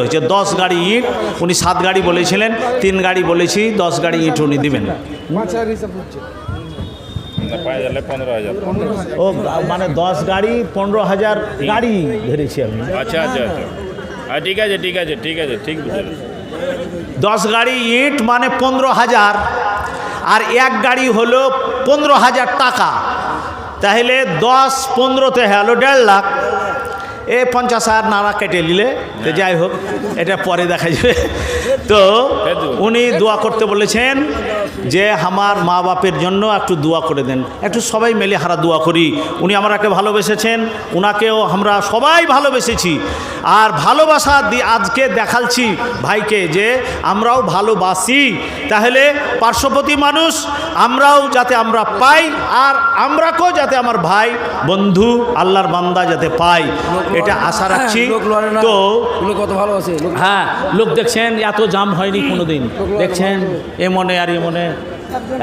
হয়েছে 10 গাড়ি ইট। উনি 7 গাড়ি বলেছিলেন, 3 গাড়ি বলেছি, 10 গাড়ি ইট উনি দিবেন। ও মানে 10 গাড়ি 15,000 গাড়ি ধরেছি আমি। আচ্ছা আচ্ছা আচ্ছা, ঠিক আছে ঠিক আছে ঠিক আছে, ঠিক বুঝলেন। 10 গাড়ি ইট মানে 15,000, আর 1 গাড়ি হলো 15,000 টাকা। তাহলে 10 15 হলো 1.5 লাখ। 50,000 নাড়া কেটে নিলে তো যাই হোক, এটা পরে দেখা যাবে। তো উনি দোয়া করতে বলেছেন যে আমার মা বাপের জন্য একটু দোয়া করে দেন, একটু সবাই মিলে হারা দোয়া করি। উনি আমাকে ভালোবেসেছেন, উনাকেও আমরা সবাই ভালোবেসেছি। আর ভালোবাসা দিয়ে আজকে দেখাচ্ছি ভাইকে যে আমরাও ভালোবাসি। তাহলে পার্শ্ববর্তী মানুষ আমরাও যাতে আমরা পাই, আর আমরাকেও যাতে আমার ভাই বন্ধু আল্লাহর বান্দা যাতে পাই, এটা আশা রাখছি। তো কত ভালো আছে। হ্যাঁ, লোক দেখছেন এত জাম হয়নি কোনোদিন, দেখছেন এমনে আর এমনে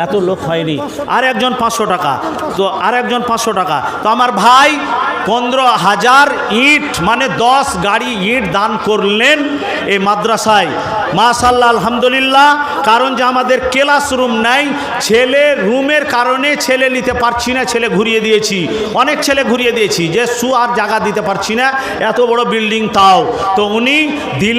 এত লোক হয়নি। আর একজন 500 টাকা, তো আর একজন 500 টাকা। তো আমার ভাই 15,000 ইট মানে 10 গাড়ি ইট দান করলেন এই মাদ্রাসায়। মাশাআল্লাহ, আলহামদুলিল্লাহ। কারণ যে আমাদের ক্লাসরুম নাই, ছেলে রুমের কারণে ছেলে নিতে পারছি না, ছেলে ঘুরিয়ে দিয়েছি, অনেক ছেলে ঘুরিয়ে দিয়েছি যে আর জায়গা দিতে পারছি না, এত বড় বিল্ডিং তাও। তো উনি দিল